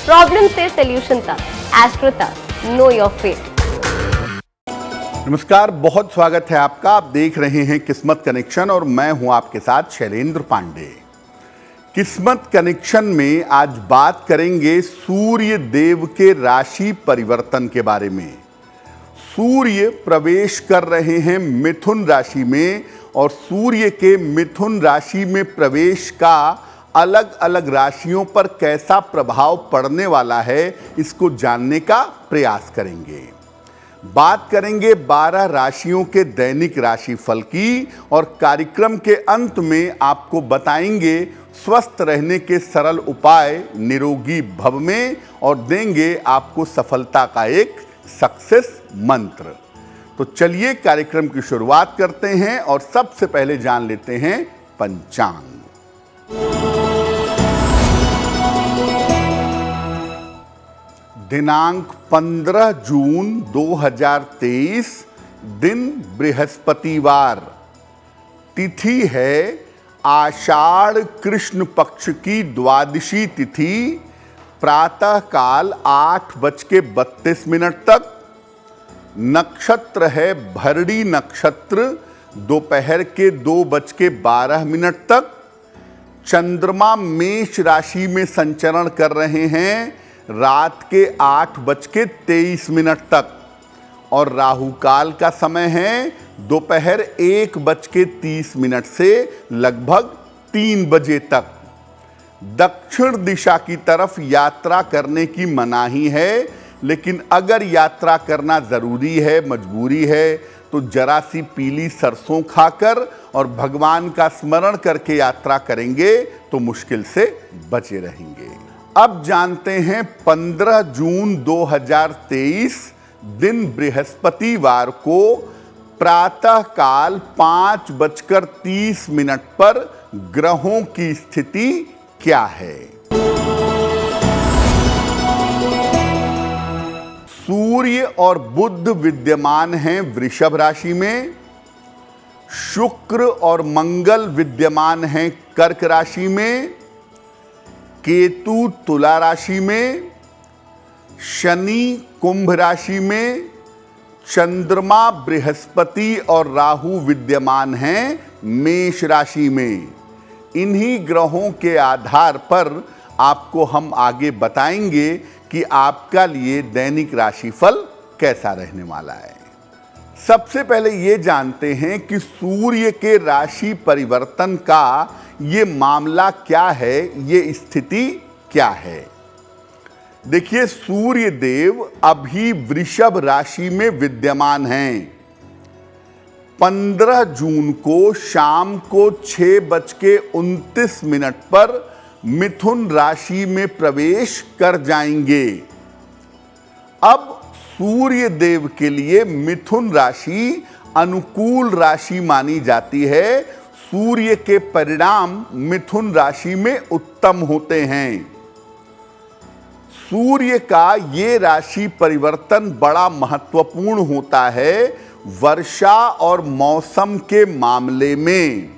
Problem से solution तक, astro तक, नो योर फेट। नमस्कार, बहुत स्वागत है आपका। आप देख रहे हैं किस्मत कनेक्शन और मैं हूं आपके साथ शैलेंद्र पांडे। किस्मत कनेक्शन में आज बात करेंगे सूर्य देव के राशि परिवर्तन के बारे में। सूर्य प्रवेश कर रहे हैं मिथुन राशि में और सूर्य के मिथुन राशि में प्रवेश का अलग अलग राशियों पर कैसा प्रभाव पड़ने वाला है, इसको जानने का प्रयास करेंगे। बात करेंगे 12 राशियों के दैनिक राशिफल की और कार्यक्रम के अंत में आपको बताएंगे स्वस्थ रहने के सरल उपाय निरोगी भव में और देंगे आपको सफलता का एक सक्सेस मंत्र। तो चलिए कार्यक्रम की शुरुआत करते हैं और सबसे पहले जान लेते हैं पंचांग। दिनांक 15 जून 2023, दिन बृहस्पतिवार, तिथि है आषाढ़ कृष्ण पक्ष की द्वादशी तिथि, प्रातः काल 8:32 तक। नक्षत्र है भरणी नक्षत्र, दोपहर के 2:12 तक। चंद्रमा मेष राशि में संचरण कर रहे हैं रात के 8:23 तक और राहु काल का समय है दोपहर 1:30 से लगभग 3 बजे तक। दक्षिण दिशा की तरफ यात्रा करने की मनाही है, लेकिन अगर यात्रा करना जरूरी है, मजबूरी है, तो जरा सी पीली सरसों खाकर और भगवान का स्मरण करके यात्रा करेंगे तो मुश्किल से बचे रहेंगे। अब जानते हैं 15 जून 2023, दिन बृहस्पतिवार को प्रातः काल 5:30 पर ग्रहों की स्थिति क्या है। सूर्य और बुध विद्यमान हैं वृषभ राशि में, शुक्र और मंगल विद्यमान हैं कर्क राशि में, केतु तुला राशि में, शनि कुंभ राशि में, चंद्रमा बृहस्पति और राहु विद्यमान हैं मेष राशि में। इन्हीं ग्रहों के आधार पर आपको हम आगे बताएंगे कि आपका लिए दैनिक राशिफल कैसा रहने वाला है। सबसे पहले ये जानते हैं कि सूर्य के राशि परिवर्तन का ये मामला क्या है, ये स्थिति क्या है। देखिए, सूर्य देव अभी वृषभ राशि में विद्यमान हैं। 15 जून को शाम को 6:29 पर मिथुन राशि में प्रवेश कर जाएंगे। अब सूर्य देव के लिए मिथुन राशि अनुकूल राशि मानी जाती है। सूर्य के परिणाम मिथुन राशि में उत्तम होते हैं। सूर्य का ये राशि परिवर्तन बड़ा महत्वपूर्ण होता है वर्षा और मौसम के मामले में।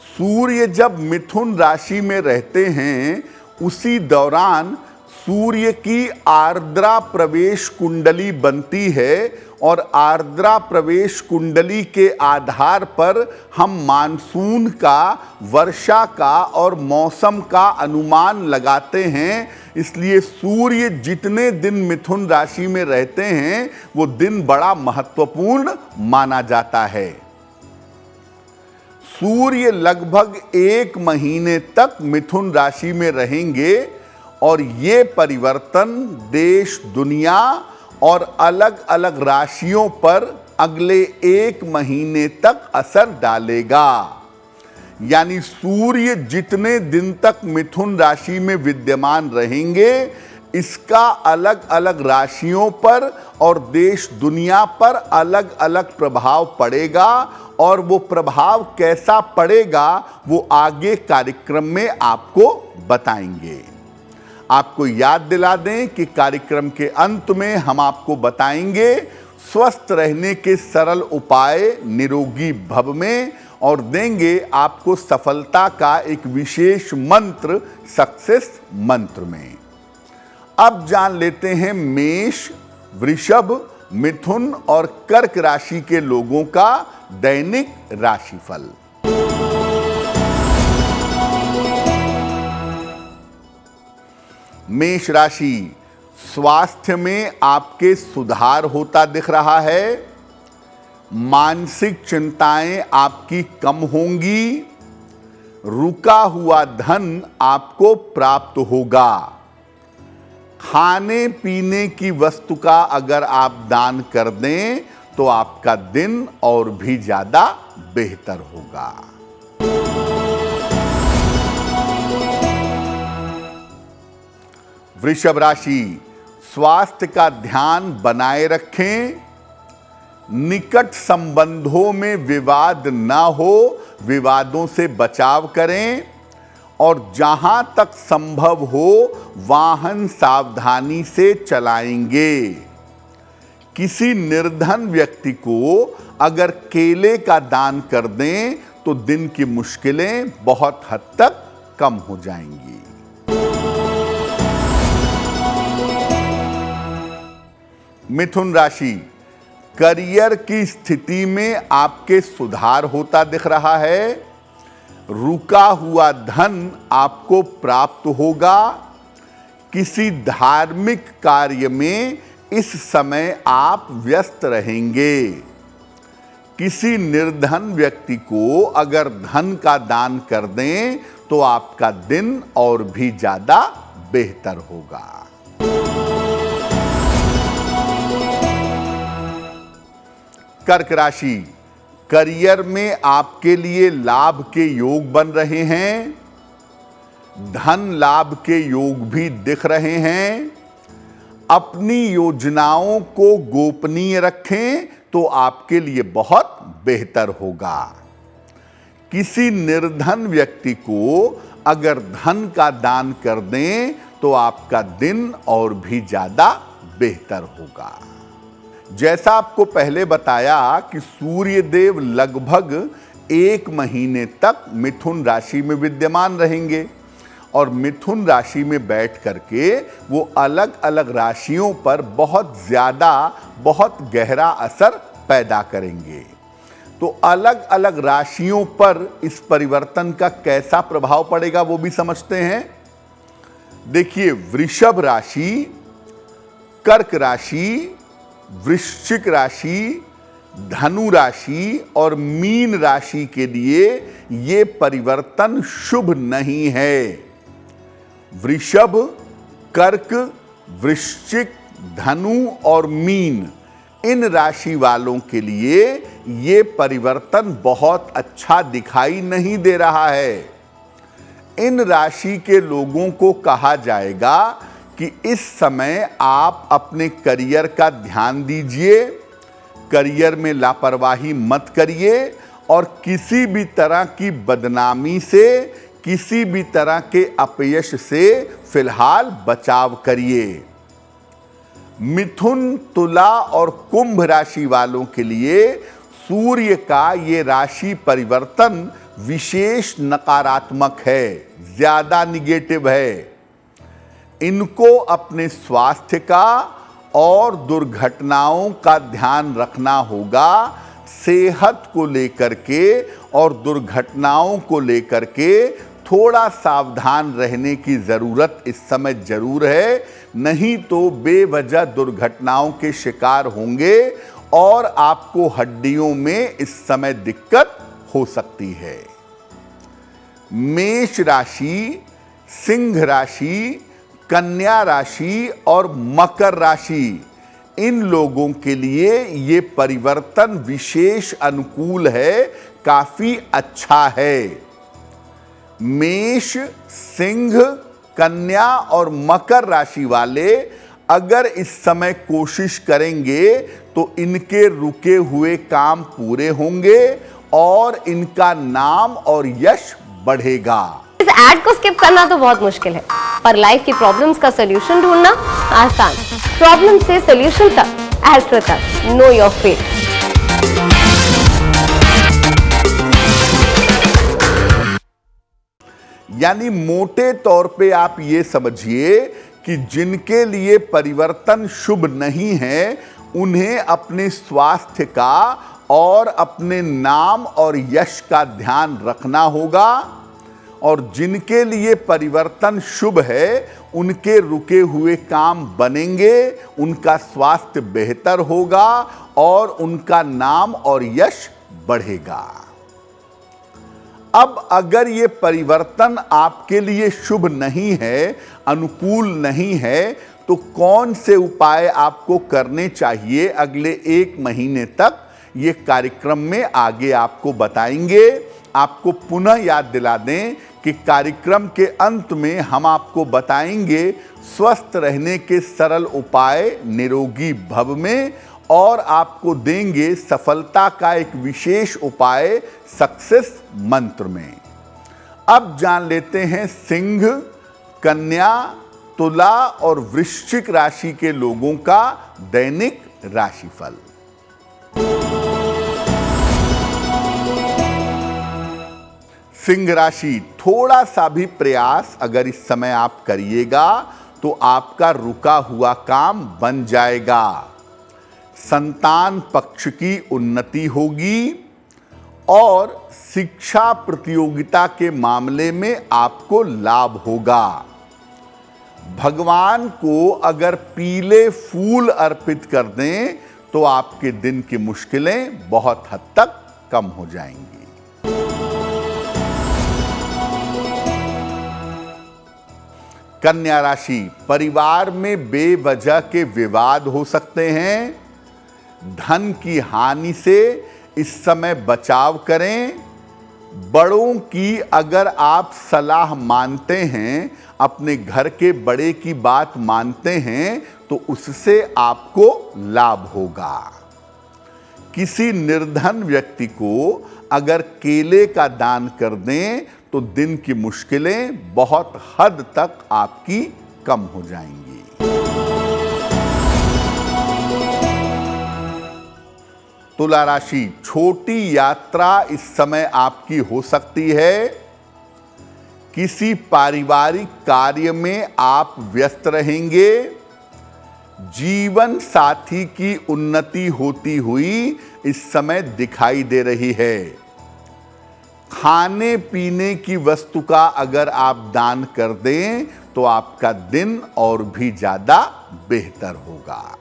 सूर्य जब मिथुन राशि में रहते हैं, उसी दौरान सूर्य की आर्द्रा प्रवेश कुंडली बनती है और आर्द्रा प्रवेश कुंडली के आधार पर हम मानसून का, वर्षा का और मौसम का अनुमान लगाते हैं। इसलिए सूर्य जितने दिन मिथुन राशि में रहते हैं, वो दिन बड़ा महत्वपूर्ण माना जाता है। सूर्य लगभग 1 महीने तक मिथुन राशि में रहेंगे और ये परिवर्तन देश, दुनिया और अलग अलग राशियों पर अगले 1 महीने तक असर डालेगा। यानी सूर्य जितने दिन तक मिथुन राशि में विद्यमान रहेंगे, इसका अलग अलग राशियों पर और देश दुनिया पर अलग अलग प्रभाव पड़ेगा और वो प्रभाव कैसा पड़ेगा वो आगे कार्यक्रम में आपको बताएंगे। आपको याद दिला दें कि कार्यक्रम के अंत में हम आपको बताएंगे स्वस्थ रहने के सरल उपाय निरोगी भव में और देंगे आपको सफलता का एक विशेष मंत्र सक्सेस मंत्र में। अब जान लेते हैं मेष, वृषभ, मिथुन और कर्क राशि के लोगों का दैनिक राशिफल। मेष राशि, स्वास्थ्य में आपके सुधार होता दिख रहा है। मानसिक चिंताएं आपकी कम होंगी। रुका हुआ धन आपको प्राप्त होगा। खाने पीने की वस्तु का अगर आप दान कर दें तो आपका दिन और भी ज्यादा बेहतर होगा। वृषभ राशि, स्वास्थ्य का ध्यान बनाए रखें। निकट संबंधों में विवाद ना हो, विवादों से बचाव करें और जहां तक संभव हो वाहन सावधानी से चलाएंगे। किसी निर्धन व्यक्ति को अगर केले का दान कर दें तो दिन की मुश्किलें बहुत हद तक कम हो जाएंगी। मिथुन राशि, करियर की स्थिति में आपके सुधार होता दिख रहा है। रुका हुआ धन आपको प्राप्त होगा। किसी धार्मिक कार्य में इस समय आप व्यस्त रहेंगे। किसी निर्धन व्यक्ति को अगर धन का दान कर दें तो आपका दिन और भी ज्यादा बेहतर होगा। कर्क राशि, करियर में आपके लिए लाभ के योग बन रहे हैं। धन लाभ के योग भी दिख रहे हैं। अपनी योजनाओं को गोपनीय रखें तो आपके लिए बहुत बेहतर होगा। किसी निर्धन व्यक्ति को अगर धन का दान कर दें तो आपका दिन और भी ज्यादा बेहतर होगा। जैसा आपको पहले बताया कि सूर्य देव लगभग 1 महीने तक मिथुन राशि में विद्यमान रहेंगे और मिथुन राशि में बैठ करके वो अलग अलग राशियों पर बहुत ज्यादा, बहुत गहरा असर पैदा करेंगे। तो अलग अलग राशियों पर इस परिवर्तन का कैसा प्रभाव पड़ेगा वो भी समझते हैं। देखिए, वृषभ राशि, कर्क राशि, वृश्चिक राशि, धनु राशि और मीन राशि के लिए ये परिवर्तन शुभ नहीं है। वृषभ, कर्क, वृश्चिक, धनु और मीन, इन राशि वालों के लिए ये परिवर्तन बहुत अच्छा दिखाई नहीं दे रहा है। इन राशि के लोगों को कहा जाएगा कि इस समय आप अपने करियर का ध्यान दीजिए, करियर में लापरवाही मत करिए और किसी भी तरह की बदनामी से, किसी भी तरह के अपयश से फिलहाल बचाव करिए। मिथुन, तुला और कुंभ राशि वालों के लिए सूर्य का ये राशि परिवर्तन विशेष नकारात्मक है, ज्यादा निगेटिव है। इनको अपने स्वास्थ्य का और दुर्घटनाओं का ध्यान रखना होगा। सेहत को लेकर के और दुर्घटनाओं को लेकर के थोड़ा सावधान रहने की जरूरत इस समय जरूर है, नहीं तो बेवजह दुर्घटनाओं के शिकार होंगे और आपको हड्डियों में इस समय दिक्कत हो सकती है। मेष राशि, सिंह राशि, कन्या राशि और मकर राशि, इन लोगों के लिए ये परिवर्तन विशेष अनुकूल है, काफी अच्छा है। मेष, सिंह, कन्या और मकर राशि वाले अगर इस समय कोशिश करेंगे तो इनके रुके हुए काम पूरे होंगे और इनका नाम और यश बढ़ेगा। इस ऐड को स्किप करना तो बहुत मुश्किल है, पर लाइफ की प्रॉब्लम्स का सलूशन ढूंढना आसान। प्रॉब्लम से सलूशन तक, एस्ट्रो तक, नो योर फेट। यानी मोटे तौर पे आप ये समझिए कि कि जिनके लिए परिवर्तन शुभ नहीं है, उन्हें अपने स्वास्थ्य का और अपने नाम और यश का ध्यान रखना होगा, और जिनके लिए परिवर्तन शुभ है, उनके रुके हुए काम बनेंगे, उनका स्वास्थ्य बेहतर होगा और उनका नाम और यश बढ़ेगा। अब अगर ये परिवर्तन आपके लिए शुभ नहीं है, अनुकूल नहीं है, तो कौन से उपाय आपको करने चाहिए अगले 1 महीने तक, ये कार्यक्रम में आगे आपको बताएंगे। आपको पुनः याद दिला दें कि कार्यक्रम के अंत में हम आपको बताएंगे स्वस्थ रहने के सरल उपाय निरोगी भव में, और आपको देंगे सफलता का एक विशेष उपाय सक्सेस मंत्र में। अब जान लेते हैं सिंह, कन्या, तुला और वृश्चिक राशि के लोगों का दैनिक राशिफल। सिंह राशि, थोड़ा सा भी प्रयास अगर इस समय आप करिएगा तो आपका रुका हुआ काम बन जाएगा। संतान पक्ष की उन्नति होगी और शिक्षा प्रतियोगिता के मामले में आपको लाभ होगा। भगवान को अगर पीले फूल अर्पित कर दें तो आपके दिन की मुश्किलें बहुत हद तक कम हो जाएंगी। कन्या राशि, परिवार में बेवजह के विवाद हो सकते हैं। धन की हानि से इस समय बचाव करें। बड़ों की अगर आप सलाह मानते हैं, अपने घर के बड़े की बात मानते हैं, तो उससे आपको लाभ होगा। किसी निर्धन व्यक्ति को अगर केले का दान कर दें तो दिन की मुश्किलें बहुत हद तक आपकी कम हो जाएंगी। तुला राशि, छोटी यात्रा इस समय आपकी हो सकती है। किसी पारिवारिक कार्य में आप व्यस्त रहेंगे। जीवन साथी की उन्नति होती हुई इस समय दिखाई दे रही है। खाने पीने की वस्तु का अगर आप दान कर दें तो आपका दिन और भी ज्यादा बेहतर होगा।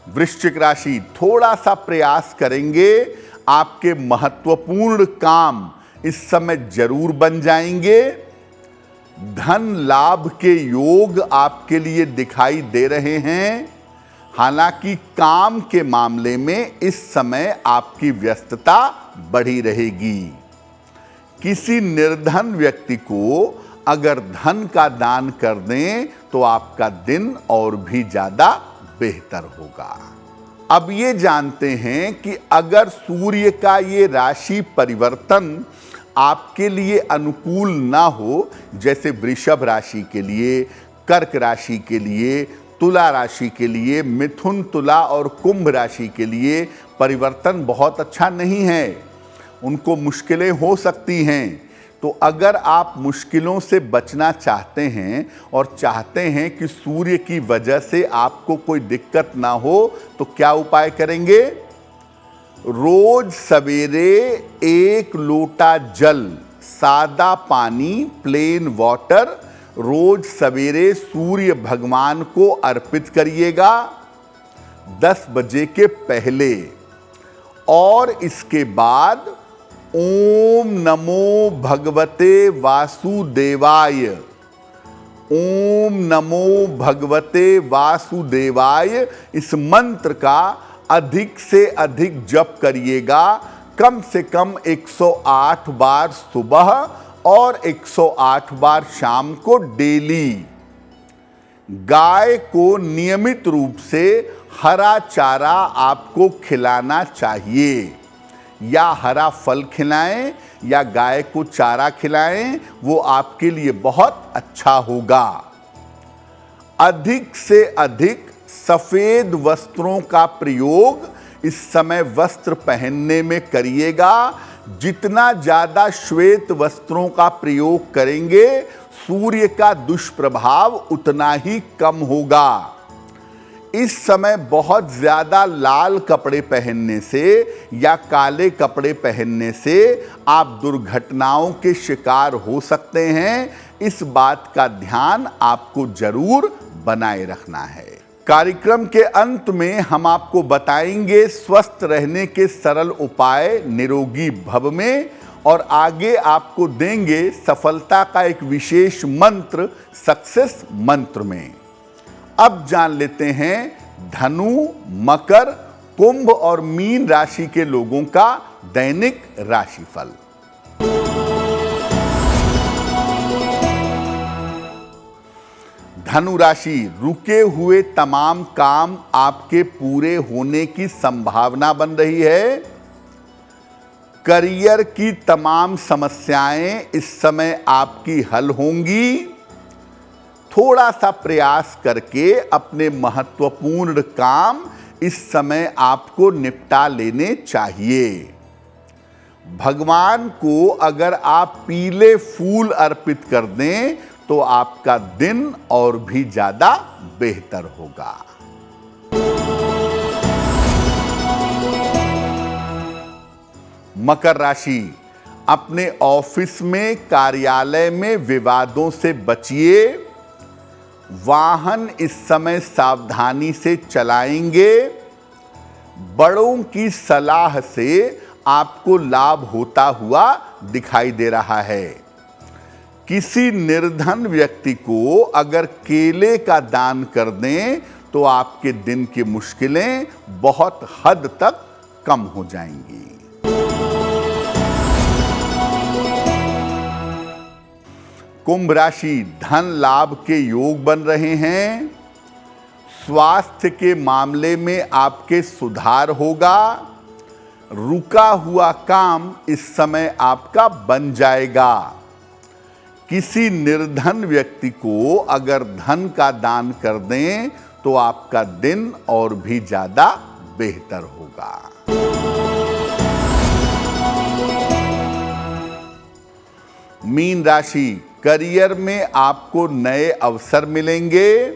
वृश्चिक राशि, थोड़ा सा प्रयास करेंगे, आपके महत्वपूर्ण काम इस समय जरूर बन जाएंगे। धन लाभ के योग आपके लिए दिखाई दे रहे हैं। हालांकि काम के मामले में इस समय आपकी व्यस्तता बढ़ी रहेगी। किसी निर्धन व्यक्ति को अगर धन का दान कर दें तो आपका दिन और भी ज्यादा बेहतर होगा। अब ये जानते हैं कि अगर सूर्य का ये राशि परिवर्तन आपके लिए अनुकूल ना हो, जैसे वृषभ राशि के लिए, कर्क राशि के लिए, तुला राशि के लिए, मिथुन, तुला और कुंभ राशि के लिए परिवर्तन बहुत अच्छा नहीं है, उनको मुश्किलें हो सकती हैं। तो अगर आप मुश्किलों से बचना चाहते हैं और चाहते हैं कि सूर्य की वजह से आपको कोई दिक्कत ना हो, तो क्या उपाय करेंगे? रोज सवेरे 1 लोटा जल, सादा पानी, प्लेन वाटर, रोज सवेरे सूर्य भगवान को अर्पित करिएगा 10 बजे के पहले। और इसके बाद ओम नमो भगवते वासुदेवाय, ओम नमो भगवते वासुदेवाय, इस मंत्र का अधिक से अधिक जप करिएगा। कम से कम 108 बार सुबह और 108 बार शाम को डेली। गाय को नियमित रूप से हरा चारा आपको खिलाना चाहिए, या हरा फल खिलाएं या गाय को चारा खिलाएं, वो आपके लिए बहुत अच्छा होगा। अधिक से अधिक सफेद वस्त्रों का प्रयोग इस समय वस्त्र पहनने में करिएगा, जितना ज्यादा श्वेत वस्त्रों का प्रयोग करेंगे, सूर्य का दुष्प्रभाव उतना ही कम होगा। इस समय बहुत ज्यादा लाल कपड़े पहनने से या काले कपड़े पहनने से आप दुर्घटनाओं के शिकार हो सकते हैं। इस बात का ध्यान आपको जरूर बनाए रखना है। कार्यक्रम के अंत में हम आपको बताएंगे स्वस्थ रहने के सरल उपाय निरोगी भव में, और आगे आपको देंगे सफलता का एक विशेष मंत्र सक्सेस मंत्र में। अब जान लेते हैं धनु, मकर, कुंभ और मीन राशि के लोगों का दैनिक राशिफल। धनु राशि, रुके हुए तमाम काम आपके पूरे होने की संभावना बन रही है। करियर की तमाम समस्याएं इस समय आपकी हल होंगी। थोड़ा सा प्रयास करके अपने महत्वपूर्ण काम इस समय आपको निपटा लेने चाहिए। भगवान को अगर आप पीले फूल अर्पित कर दें तो आपका दिन और भी ज्यादा बेहतर होगा। मकर राशि, अपने ऑफिस में, कार्यालय में विवादों से बचिए। वाहन इस समय सावधानी से चलाएंगे। बड़ों की सलाह से आपको लाभ होता हुआ दिखाई दे रहा है। किसी निर्धन व्यक्ति को अगर केले का दान कर दें तो आपके दिन की मुश्किलें बहुत हद तक कम हो जाएंगी। कुंभ राशि, धन लाभ के योग बन रहे हैं। स्वास्थ्य के मामले में आपके सुधार होगा। रुका हुआ काम इस समय आपका बन जाएगा। किसी निर्धन व्यक्ति को अगर धन का दान कर दें तो आपका दिन और भी ज्यादा बेहतर होगा। मीन राशि, करियर में आपको नए अवसर मिलेंगे।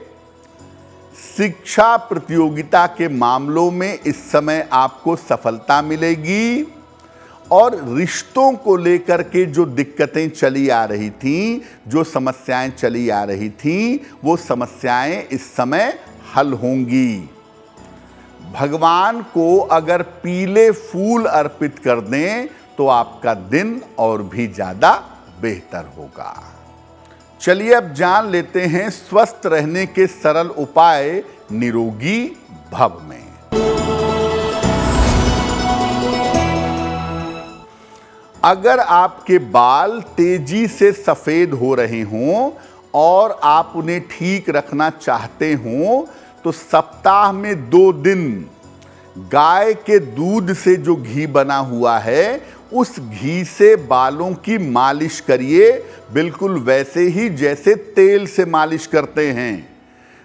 शिक्षा प्रतियोगिता के मामलों में इस समय आपको सफलता मिलेगी। और रिश्तों को लेकर के जो दिक्कतें चली आ रही थीं, जो समस्याएं चली आ रही थीं, वो समस्याएं इस समय हल होंगी। भगवान को अगर पीले फूल अर्पित कर दें तो आपका दिन और भी ज्यादा बेहतर होगा। चलिए अब जान लेते हैं स्वस्थ रहने के सरल उपाय निरोगी भव में। अगर आपके बाल तेजी से सफेद हो रहे हों और आप उन्हें ठीक रखना चाहते हों तो सप्ताह में 2 दिन गाय के दूध से जो घी बना हुआ है उस घी से बालों की मालिश करिए, बिल्कुल वैसे ही जैसे तेल से मालिश करते हैं।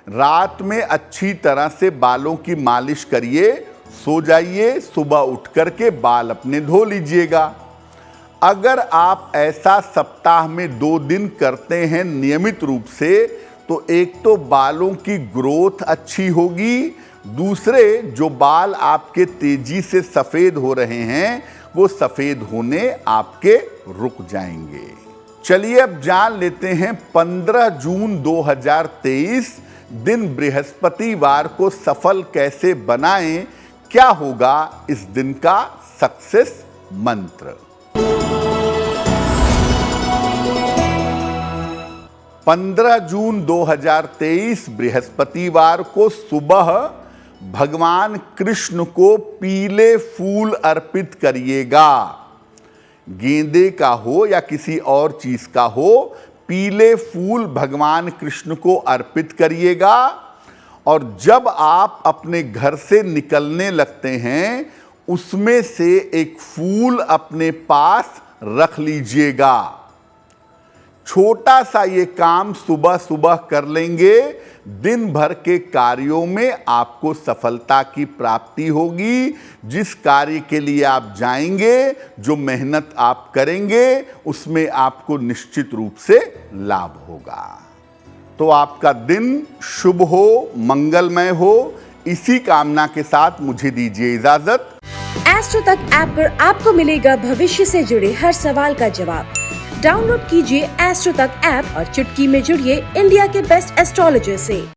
रात में अच्छी तरह से बालों की मालिश करिए, सो जाइए, सुबह उठ करके बाल अपने धो लीजिएगा। अगर आप ऐसा सप्ताह में 2 दिन करते हैं नियमित रूप से तो एक तो बालों की ग्रोथ अच्छी होगी, दूसरे जो बाल आपके तेजी से सफेद हो रहे हैं वो सफेद होने आपके रुक जाएंगे। चलिए अब जान लेते हैं 15 जून 2023 दिन बृहस्पतिवार को सफल कैसे बनाएं, क्या होगा इस दिन का सक्सेस मंत्र। 15 जून 2023 बृहस्पतिवार को सुबह भगवान कृष्ण को पीले फूल अर्पित करिएगा। गेंदे का हो या किसी और चीज का हो, पीले फूल भगवान कृष्ण को अर्पित करिएगा। और जब आप अपने घर से निकलने लगते हैं उसमें से एक फूल अपने पास रख लीजिएगा। छोटा सा ये काम सुबह सुबह कर लेंगे, दिन भर के कार्यों में आपको सफलता की प्राप्ति होगी। जिस कार्य के लिए आप जाएंगे, जो मेहनत आप करेंगे, उसमें आपको निश्चित रूप से लाभ होगा। तो आपका दिन शुभ हो, मंगलमय हो, इसी कामना के साथ मुझे दीजिए इजाजत। एस्ट्रो तक ऐप पर आपको मिलेगा भविष्य से जुड़े हर सवाल का जवाब। डाउनलोड कीजिए एस्ट्रो तक ऐप और चुटकी में जुड़िए इंडिया के बेस्ट एस्ट्रोलॉजर से।